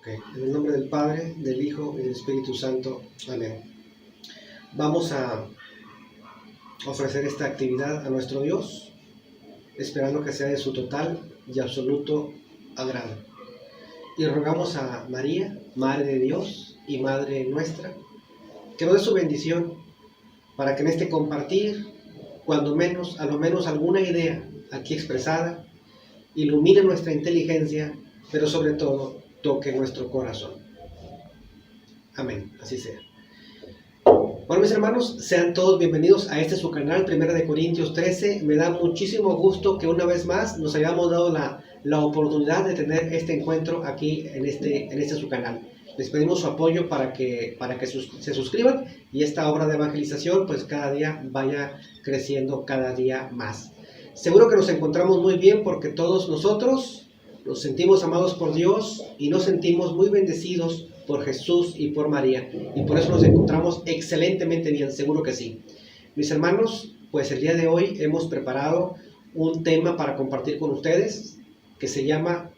Ok, en el nombre del Padre, del Hijo y del Espíritu Santo. Amén. Vamos a ofrecer esta actividad a nuestro Dios, esperando que sea de su total y absoluto agrado. Y rogamos a María, Madre de Dios y Madre nuestra, que nos dé su bendición para que en este compartir, a lo menos alguna idea aquí expresada, ilumine nuestra inteligencia, pero sobre todo toque nuestro corazón. Amén, así sea. Bueno, mis hermanos, sean todos bienvenidos a su canal, 1 Corintios 13. Me da muchísimo gusto que una vez más nos hayamos dado la oportunidad de tener este encuentro aquí en este su canal. Les pedimos su apoyo para que se suscriban y esta obra de evangelización pues cada día vaya creciendo cada día más. Seguro que nos encontramos muy bien porque todos nosotros nos sentimos amados por Dios y nos sentimos muy bendecidos por Jesús y por María. Y por eso nos encontramos excelentemente bien, seguro que sí. Mis hermanos, pues el día de hoy hemos preparado un tema para compartir con ustedes que se llama,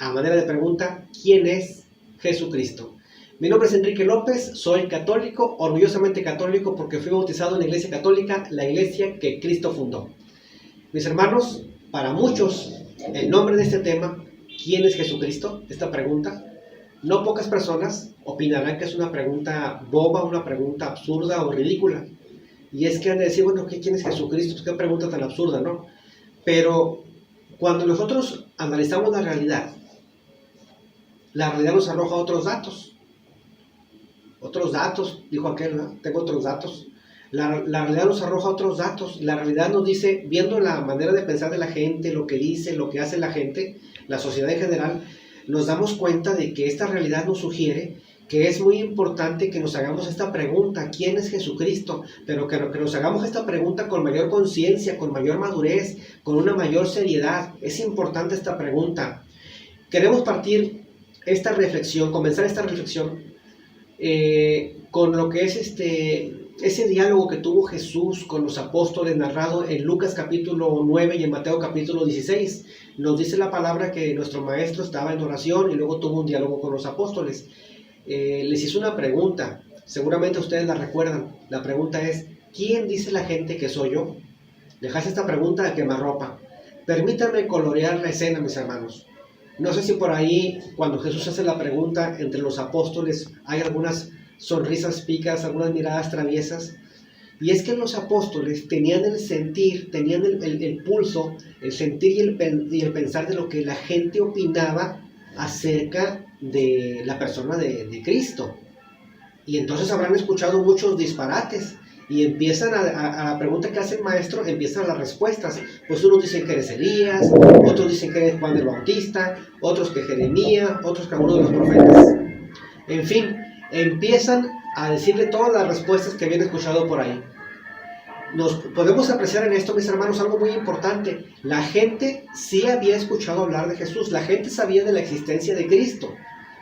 a manera de pregunta, ¿quién es Jesucristo? Mi nombre es Enrique López, soy católico, orgullosamente católico porque fui bautizado en la Iglesia Católica, la iglesia que Cristo fundó. Mis hermanos, para muchos, el nombre de este tema, ¿quién es Jesucristo? Esta pregunta, no pocas personas opinarán que es una pregunta boba, una pregunta absurda o ridícula. Y es que han de decir, bueno, ¿quién es Jesucristo? Pues qué pregunta tan absurda, ¿no? Pero cuando nosotros analizamos la realidad nos arroja otros datos. Otros datos, dijo aquel, ¿no? Tengo otros datos. La realidad nos arroja otros datos. La realidad nos dice, viendo la manera de pensar de la gente, lo que dice, lo que hace la gente, la sociedad en general, nos damos cuenta de que esta realidad nos sugiere que es muy importante que nos hagamos esta pregunta, ¿quién es Jesucristo? Pero que nos hagamos esta pregunta con mayor conciencia, con mayor madurez, con una mayor seriedad. Es importante esta pregunta. Queremos comenzar esta reflexión con lo que es ese diálogo que tuvo Jesús con los apóstoles narrado en Lucas capítulo 9 y en Mateo capítulo 16. Nos dice la palabra que nuestro maestro estaba en oración y luego tuvo un diálogo con los apóstoles. Les hizo una pregunta, seguramente ustedes la recuerdan. La pregunta es, ¿quién dice la gente que soy yo? Dejaste esta pregunta a quemarropa. Permítanme colorear la escena, mis hermanos. No sé si por ahí, cuando Jesús hace la pregunta entre los apóstoles, hay algunas sonrisas picas, algunas miradas traviesas. Y es que los apóstoles tenían el sentir, tenían el pulso, el sentir y el pensar de lo que la gente opinaba acerca de la persona de Cristo. Y entonces habrán escuchado muchos disparates. Y empiezan a la pregunta que hace el maestro, empiezan las respuestas. Pues unos dicen que eres Elías, otros dicen que eres Juan el Bautista, otros que Jeremías, otros que uno de los profetas. En fin, empiezan a decirle todas las respuestas que habían escuchado por ahí. Nos podemos apreciar en esto, mis hermanos, algo muy importante. La gente sí había escuchado hablar de Jesús, la gente sabía de la existencia de Cristo,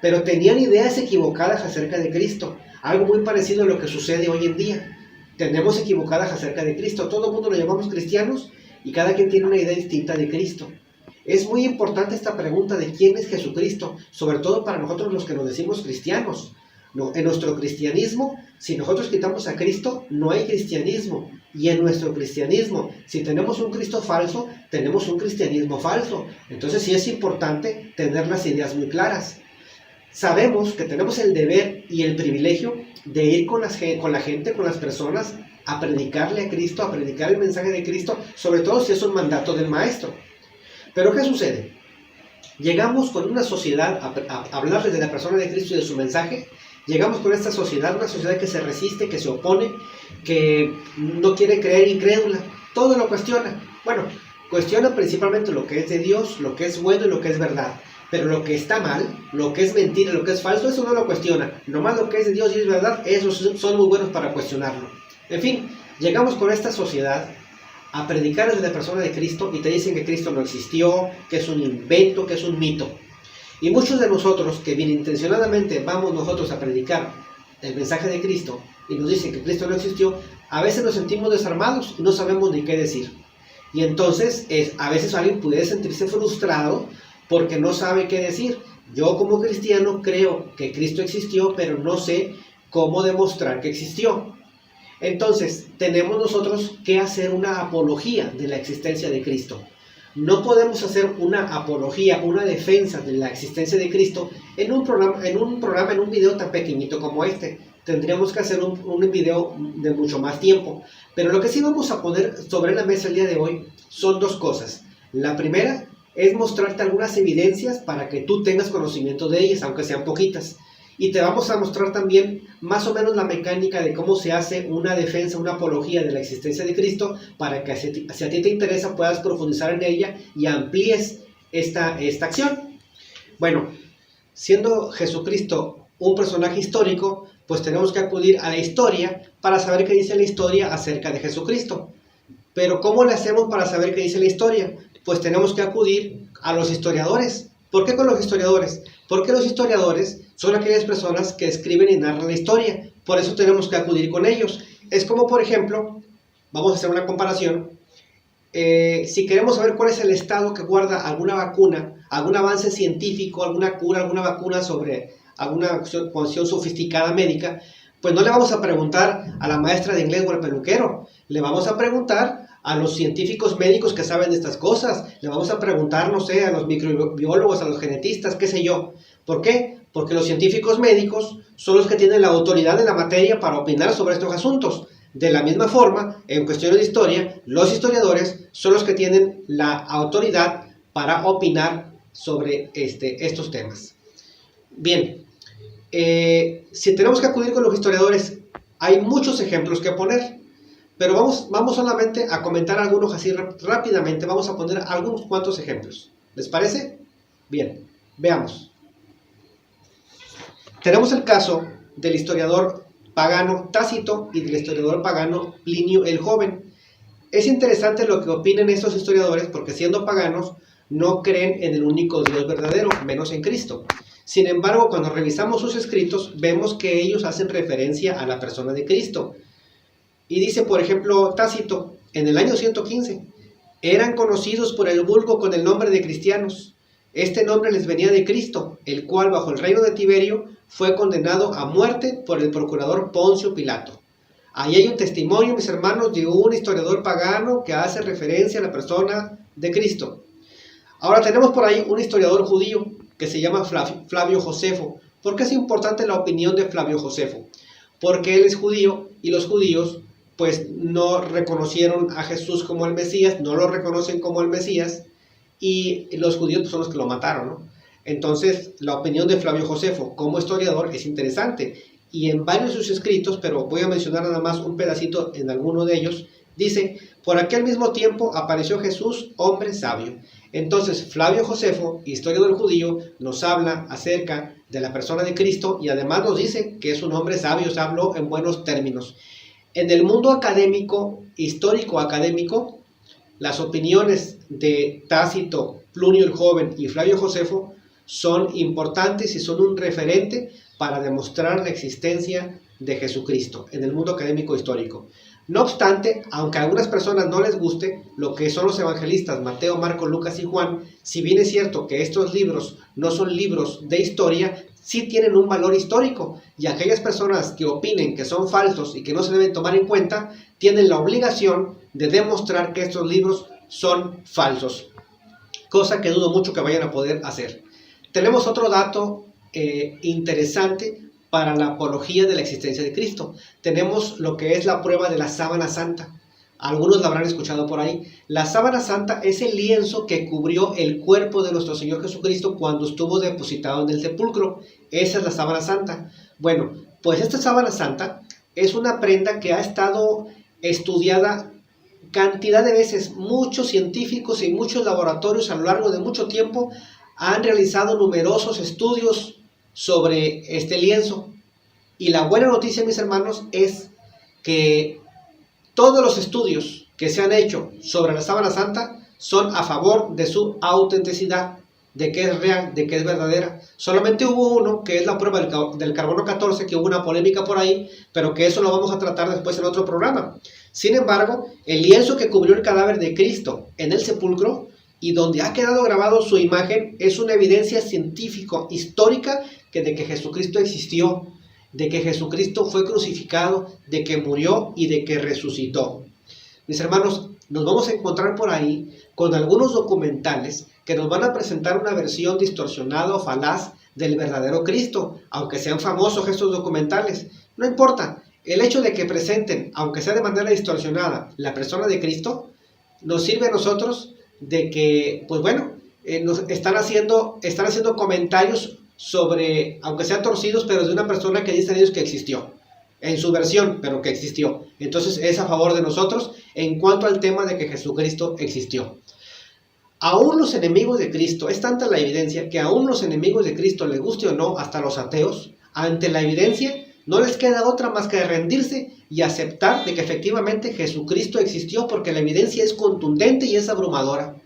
pero tenían ideas equivocadas acerca de Cristo. Algo muy parecido a lo que sucede hoy en día. Tenemos equivocadas acerca de Cristo. Todo el mundo lo llamamos cristianos y cada quien tiene una idea distinta de Cristo. Es muy importante esta pregunta de quién es Jesucristo, sobre todo para nosotros los que nos decimos cristianos. No, en nuestro cristianismo, si nosotros quitamos a Cristo, no hay cristianismo. Y en nuestro cristianismo, si tenemos un Cristo falso, tenemos un cristianismo falso. Entonces sí es importante tener las ideas muy claras. Sabemos que tenemos el deber y el privilegio de ir con la gente, con las personas, a predicarle a Cristo, a predicar el mensaje de Cristo, sobre todo si es un mandato del maestro. Pero ¿qué sucede? Llegamos con una sociedad a hablarles de la persona de Cristo y de su mensaje. Llegamos con esta sociedad, una sociedad que se resiste, que se opone, que no quiere creer, incrédula, todo lo cuestiona. Bueno, cuestiona principalmente lo que es de Dios, lo que es bueno y lo que es verdad. Pero lo que está mal, lo que es mentira, lo que es falso, eso no lo cuestiona. Nomás lo que es de Dios y es verdad, esos son muy buenos para cuestionarlo. En fin, llegamos con esta sociedad a predicar desde la persona de Cristo y te dicen que Cristo no existió, que es un invento, que es un mito. Y muchos de nosotros que bien intencionadamente vamos nosotros a predicar el mensaje de Cristo y nos dicen que Cristo no existió, a veces nos sentimos desarmados y no sabemos ni qué decir. Y entonces a veces alguien puede sentirse frustrado porque no sabe qué decir. Yo como cristiano creo que Cristo existió, pero no sé cómo demostrar que existió. Entonces, tenemos nosotros que hacer una apología de la existencia de Cristo. No podemos hacer una apología, una defensa de la existencia de Cristo en un programa, en un video tan pequeñito como este. Tendríamos que hacer un video de mucho más tiempo. Pero lo que sí vamos a poner sobre la mesa el día de hoy son dos cosas. La primera es mostrarte algunas evidencias para que tú tengas conocimiento de ellas, aunque sean poquitas. Y te vamos a mostrar también más o menos la mecánica de cómo se hace una defensa, una apología de la existencia de Cristo, para que si a ti te interesa puedas profundizar en ella y amplíes esta acción. Bueno, siendo Jesucristo un personaje histórico, pues tenemos que acudir a la historia para saber qué dice la historia acerca de Jesucristo. Pero ¿cómo le hacemos para saber qué dice la historia? Pues tenemos que acudir a los historiadores. ¿Por qué con los historiadores? Porque los historiadores son aquellas personas que escriben y narran la historia. Por eso tenemos que acudir con ellos. Es como, por ejemplo, vamos a hacer una comparación. Si queremos saber cuál es el estado que guarda alguna vacuna, algún avance científico, alguna cura, alguna vacuna sobre alguna cuestión sofisticada médica, pues no le vamos a preguntar a la maestra de inglés o al peluquero. Le vamos a preguntar a los científicos médicos que saben de estas cosas. Le vamos a preguntar, no sé, a los microbiólogos, a los genetistas, qué sé yo. ¿Por qué? Porque los científicos médicos son los que tienen la autoridad en la materia para opinar sobre estos asuntos. De la misma forma, en cuestiones de historia, los historiadores son los que tienen la autoridad para opinar sobre estos temas. Bien, si tenemos que acudir con los historiadores, hay muchos ejemplos que poner. Pero vamos solamente a comentar algunos así rápidamente. Vamos a poner algunos cuantos ejemplos. ¿Les parece? Bien, veamos. Tenemos el caso del historiador pagano Tácito y del historiador pagano Plinio el Joven. Es interesante lo que opinan estos historiadores porque siendo paganos no creen en el único Dios verdadero, menos en Cristo. Sin embargo, cuando revisamos sus escritos, vemos que ellos hacen referencia a la persona de Cristo. Y dice, por ejemplo, Tácito, en el año 115, eran conocidos por el vulgo con el nombre de cristianos. Este nombre les venía de Cristo, el cual bajo el reino de Tiberio fue condenado a muerte por el procurador Poncio Pilato. Ahí hay un testimonio, mis hermanos, de un historiador pagano que hace referencia a la persona de Cristo. Ahora tenemos por ahí un historiador judío que se llama Flavio Josefo. ¿Por qué es importante la opinión de Flavio Josefo? Porque él es judío y los judíos pues no reconocieron a Jesús como el Mesías, no lo reconocen como el Mesías, y los judíos pues, son los que lo mataron, ¿no? Entonces, la opinión de Flavio Josefo como historiador es interesante, y en varios de sus escritos, pero voy a mencionar nada más un pedacito en alguno de ellos, dice, por aquel mismo tiempo apareció Jesús, hombre sabio. Entonces, Flavio Josefo, historiador judío, nos habla acerca de la persona de Cristo, y además nos dice que es un hombre sabio, se habló en buenos términos. En el mundo académico, histórico académico, las opiniones de Tácito, Plinio el Joven y Flavio Josefo son importantes y son un referente para demostrar la existencia de Jesucristo en el mundo académico histórico. No obstante, aunque a algunas personas no les guste lo que son los evangelistas Mateo, Marcos, Lucas y Juan, si bien es cierto que estos libros no son libros de historia, sí tienen un valor histórico, y aquellas personas que opinen que son falsos y que no se deben tomar en cuenta, tienen la obligación de demostrar que estos libros son falsos, cosa que dudo mucho que vayan a poder hacer. Tenemos otro dato interesante para la apología de la existencia de Cristo. Tenemos lo que es la prueba de la sábana santa. Algunos la habrán escuchado por ahí. La sábana santa es el lienzo que cubrió el cuerpo de nuestro Señor Jesucristo cuando estuvo depositado en el sepulcro. Esa es la sábana santa. Bueno, pues esta sábana santa es una prenda que ha estado estudiada cantidad de veces. Muchos científicos y muchos laboratorios a lo largo de mucho tiempo han realizado numerosos estudios sobre este lienzo. Y la buena noticia, mis hermanos, es que todos los estudios que se han hecho sobre la sábana santa son a favor de su autenticidad, de que es real, de que es verdadera. Solamente hubo uno, que es la prueba del carbono 14, que hubo una polémica por ahí, pero que eso lo vamos a tratar después en otro programa. Sin embargo, el lienzo que cubrió el cadáver de Cristo en el sepulcro y donde ha quedado grabado su imagen es una evidencia científica, histórica, de que Jesucristo existió, de que Jesucristo fue crucificado, de que murió y de que resucitó. Mis hermanos, nos vamos a encontrar por ahí con algunos documentales que nos van a presentar una versión distorsionada o falaz del verdadero Cristo, aunque sean famosos estos documentales. No importa, el hecho de que presenten, aunque sea de manera distorsionada, la persona de Cristo, nos sirve a nosotros de que, pues bueno, nos están haciendo comentarios sobre, aunque sean torcidos, pero de una persona que dicen ellos que existió, en su versión, pero que existió. Entonces es a favor de nosotros en cuanto al tema de que Jesucristo existió. Aún los enemigos de Cristo, es tanta la evidencia que aún los enemigos de Cristo, les guste o no, hasta los ateos, ante la evidencia, no les queda otra más que rendirse y aceptar de que efectivamente Jesucristo existió, porque la evidencia es contundente y es abrumadora.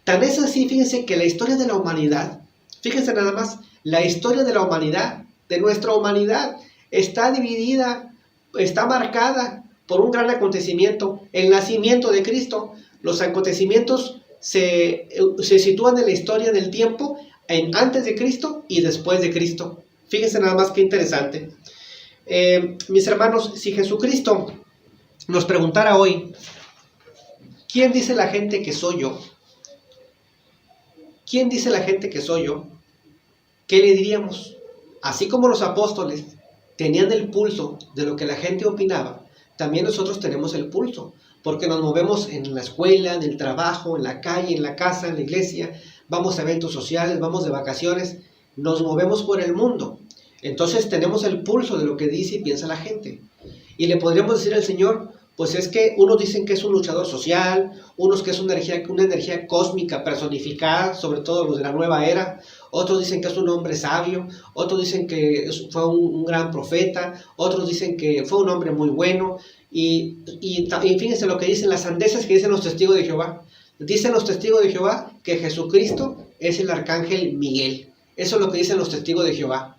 Tan es así, fíjense, que la historia de la humanidad, fíjense nada más, la historia de la humanidad, de nuestra humanidad, está dividida, está marcada por un gran acontecimiento, el nacimiento de Cristo. Los acontecimientos se sitúan en la historia del tiempo en antes de Cristo y después de Cristo. Fíjense nada más qué interesante. Mis hermanos, si Jesucristo nos preguntara hoy, ¿quién dice la gente que soy yo? ¿Quién dice la gente que soy yo? ¿Qué le diríamos? Así como los apóstoles tenían el pulso de lo que la gente opinaba, también nosotros tenemos el pulso, porque nos movemos en la escuela, en el trabajo, en la calle, en la casa, en la iglesia, vamos a eventos sociales, vamos de vacaciones, nos movemos por el mundo. Entonces tenemos el pulso de lo que dice y piensa la gente. Y le podríamos decir al Señor, pues es que unos dicen que es un luchador social, unos que es una energía cósmica personificada, sobre todo los de la nueva era, otros dicen que es un hombre sabio, otros dicen que fue un gran profeta, otros dicen que fue un hombre muy bueno, y fíjense lo que dicen las sandeces que dicen los testigos de Jehová. Dicen los testigos de Jehová que Jesucristo es el arcángel Miguel. Eso es lo que dicen los testigos de Jehová.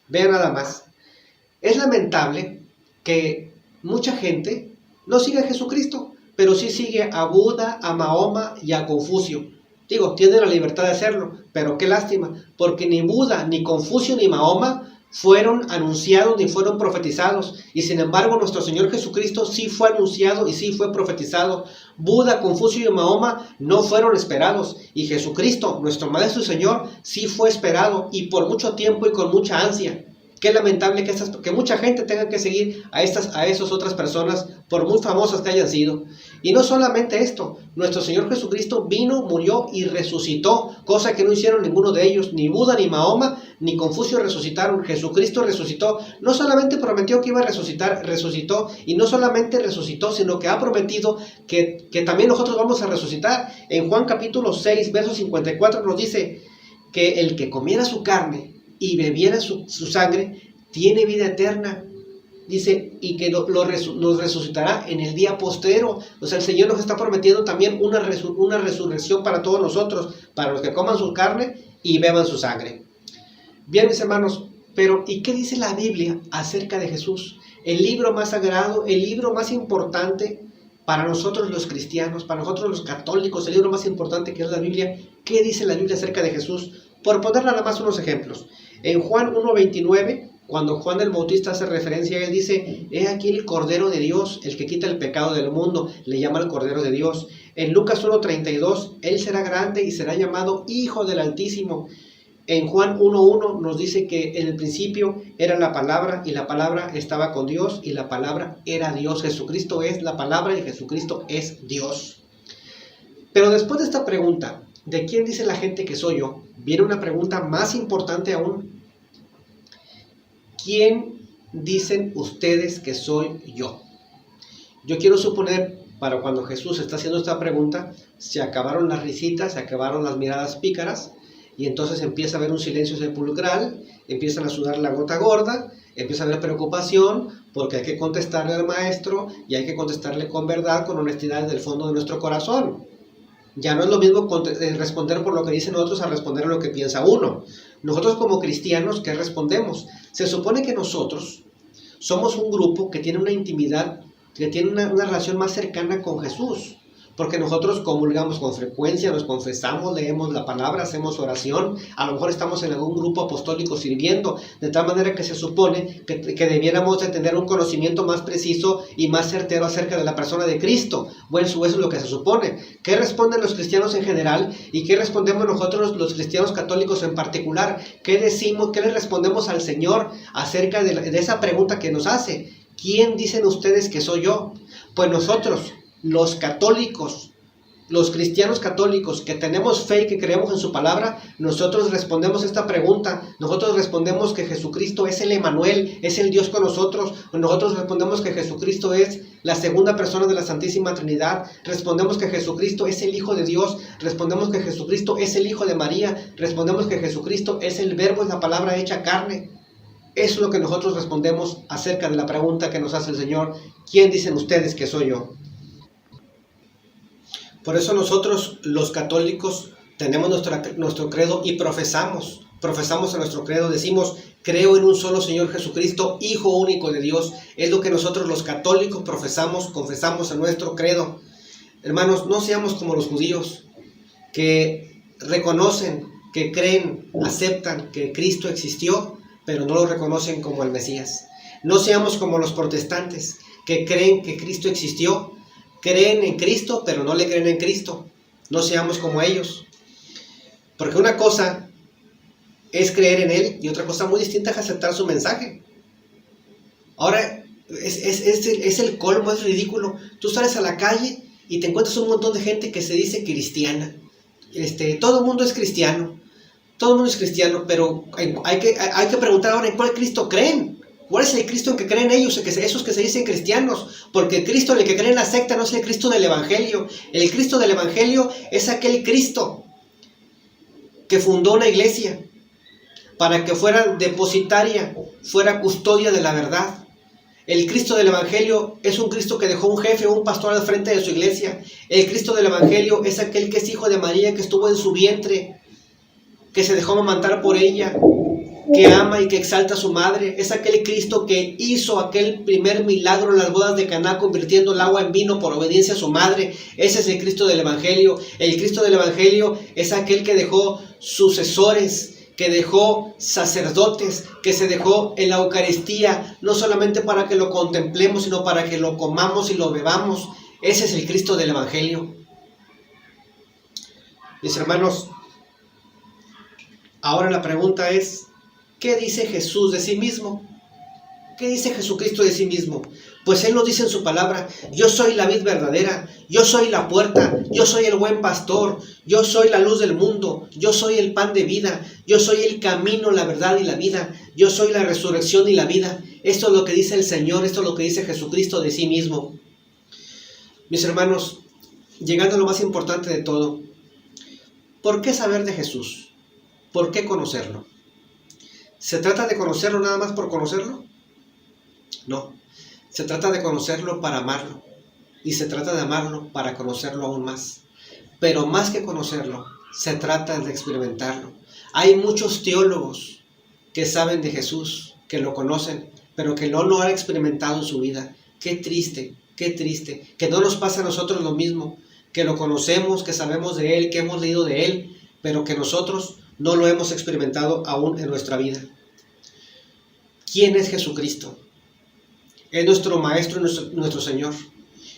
Vean nada más. Es lamentable que mucha gente no sigue a Jesucristo, pero sí sigue a Buda, a Mahoma y a Confucio. Digo, tienen la libertad de hacerlo, pero qué lástima, porque ni Buda, ni Confucio, ni Mahoma fueron anunciados ni fueron profetizados, y sin embargo nuestro Señor Jesucristo sí fue anunciado y sí fue profetizado. Buda, Confucio y Mahoma no fueron esperados, y Jesucristo, nuestro Maestro y Señor, sí fue esperado, y por mucho tiempo y con mucha ansia. Qué lamentable que mucha gente tenga que seguir a esas otras personas, por muy famosas que hayan sido. Y no solamente esto, nuestro Señor Jesucristo vino, murió y resucitó, cosa que no hicieron ninguno de ellos, ni Buda, ni Mahoma, ni Confucio resucitaron. Jesucristo resucitó, no solamente prometió que iba a resucitar, resucitó, y no solamente resucitó, sino que ha prometido que también nosotros vamos a resucitar. En Juan capítulo 6, verso 54 nos dice que el que comiera su carne y bebiera su sangre, tiene vida eterna. Dice, y que nos resucitará en el día postrero. O sea, el Señor nos está prometiendo también una resurrección para todos nosotros, para los que coman su carne y beban su sangre. Bien, mis hermanos, pero ¿y qué dice la Biblia acerca de Jesús? El libro más sagrado, el libro más importante para nosotros los cristianos, para nosotros los católicos, el libro más importante que es la Biblia. ¿Qué dice la Biblia acerca de Jesús? Por poner nada más unos ejemplos. En Juan 1:29, cuando Juan el Bautista hace referencia a él, dice, he aquí el Cordero de Dios, el que quita el pecado del mundo, le llama el Cordero de Dios. En Lucas 1:32, él será grande y será llamado Hijo del Altísimo. En Juan 1:1 nos dice que en el principio era la palabra y la palabra estaba con Dios y la palabra era Dios. Jesucristo es la palabra y Jesucristo es Dios. Pero después de esta pregunta, ¿de quién dice la gente que soy yo?, viene una pregunta más importante aún. ¿Quién dicen ustedes que soy yo? Yo quiero suponer, para cuando Jesús está haciendo esta pregunta, se acabaron las risitas, se acabaron las miradas pícaras, y entonces empieza a haber un silencio sepulcral, empiezan a sudar la gota gorda, empieza a haber preocupación, porque hay que contestarle al maestro, y hay que contestarle con verdad, con honestidad desde el fondo de nuestro corazón. Ya no es lo mismo responder por lo que dicen otros a responder a lo que piensa uno. Nosotros como cristianos, ¿qué respondemos? Se supone que nosotros somos un grupo que tiene una intimidad, que tiene una relación más cercana con Jesús. porque nosotros comulgamos con frecuencia, nos confesamos, leemos la palabra, hacemos oración, a lo mejor estamos en algún grupo apostólico sirviendo, de tal manera que se supone que debiéramos de tener un conocimiento más preciso y más certero acerca de la persona de Cristo. Bueno, eso es lo que se supone. ¿Qué responden los cristianos en general y qué respondemos nosotros los cristianos católicos en particular? ¿Qué decimos, qué le respondemos al Señor acerca de esa pregunta que nos hace? ¿Quién dicen ustedes que soy yo? Pues nosotros, los católicos, los cristianos católicos que tenemos fe y que creemos en su palabra, nosotros respondemos esta pregunta. Nosotros respondemos que Jesucristo es el Emmanuel, es el Dios con nosotros. Nosotros respondemos que Jesucristo es la segunda persona de la Santísima Trinidad. Respondemos que Jesucristo es el Hijo de Dios. Respondemos que Jesucristo es el Hijo de María. Respondemos que Jesucristo es el Verbo, es la palabra hecha carne. Eso es lo que nosotros respondemos acerca de la pregunta que nos hace el Señor. ¿Quién dicen ustedes que soy yo? Por eso nosotros, los católicos, tenemos nuestro credo y profesamos en nuestro credo, decimos, creo en un solo Señor Jesucristo, Hijo único de Dios. Es lo que nosotros los católicos confesamos en nuestro credo. Hermanos, no seamos como los judíos, que reconocen, que creen, aceptan que Cristo existió, pero no lo reconocen como el Mesías. No seamos como los protestantes, que creen que Cristo existió, creen en Cristo, pero no le creen en Cristo. No seamos como ellos. Porque una cosa es creer en Él y otra cosa muy distinta es aceptar su mensaje. Ahora, es el colmo, es ridículo. Tú sales a la calle y te encuentras un montón de gente que se dice cristiana. Todo el mundo es cristiano. Todo el mundo es cristiano, pero hay que preguntar ahora en cuál Cristo creen. ¿Cuál es el Cristo en que creen ellos, esos que se dicen cristianos? Porque el Cristo en el que creen la secta no es el Cristo del Evangelio. El Cristo del Evangelio es aquel Cristo que fundó una iglesia para que fuera depositaria, fuera custodia de la verdad. El Cristo del Evangelio es un Cristo que dejó un jefe o un pastor al frente de su iglesia. El Cristo del Evangelio es aquel que es hijo de María, que estuvo en su vientre, que se dejó amamantar por ella, que ama y que exalta a su madre. Es aquel Cristo que hizo aquel primer milagro en las bodas de Caná, convirtiendo el agua en vino por obediencia a su madre. Ese es el Cristo del Evangelio. El Cristo del Evangelio es aquel que dejó sucesores, que dejó sacerdotes, que se dejó en la Eucaristía, no solamente para que lo contemplemos, sino para que lo comamos y lo bebamos. Ese es el Cristo del Evangelio. Mis hermanos, ahora la pregunta es, ¿qué dice Jesús de sí mismo? ¿Qué dice Jesucristo de sí mismo? Pues Él nos dice en su palabra, yo soy la vid verdadera, yo soy la puerta, yo soy el buen pastor, yo soy la luz del mundo, yo soy el pan de vida, yo soy el camino, la verdad y la vida, yo soy la resurrección y la vida. Esto es lo que dice el Señor, esto es lo que dice Jesucristo de sí mismo. Mis hermanos, llegando a lo más importante de todo, ¿por qué saber de Jesús? ¿Por qué conocerlo? ¿Se trata de conocerlo nada más por conocerlo? No, se trata de conocerlo para amarlo, y se trata de amarlo para conocerlo aún más. Pero más que conocerlo, se trata de experimentarlo. Hay muchos teólogos que saben de Jesús, que lo conocen, pero que no lo han experimentado en su vida. Qué triste, que no nos pase a nosotros lo mismo, que lo conocemos, que sabemos de Él, que hemos leído de Él, pero que nosotros no lo hemos experimentado aún en nuestra vida. ¿Quién es Jesucristo? Es nuestro Maestro y nuestro Señor.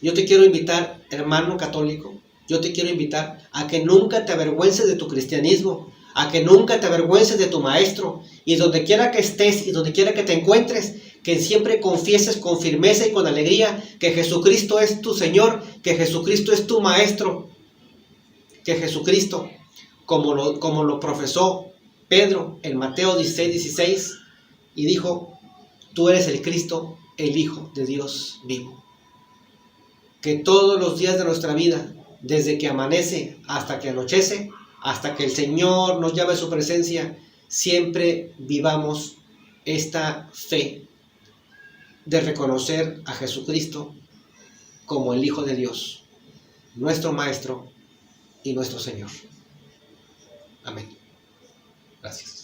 Yo te quiero invitar, hermano católico, yo te quiero invitar a que nunca te avergüences de tu cristianismo, a que nunca te avergüences de tu Maestro, y donde quiera que estés y donde quiera que te encuentres, que siempre confieses con firmeza y con alegría que Jesucristo es tu Señor, que Jesucristo es tu Maestro, que Jesucristo, como lo profesó Pedro en Mateo 16:16, y dijo, tú eres el Cristo, el Hijo de Dios vivo. Que todos los días de nuestra vida, desde que amanece hasta que anochece, hasta que el Señor nos llame a su presencia, siempre vivamos esta fe de reconocer a Jesucristo como el Hijo de Dios, nuestro Maestro y nuestro Señor. Amén. Gracias.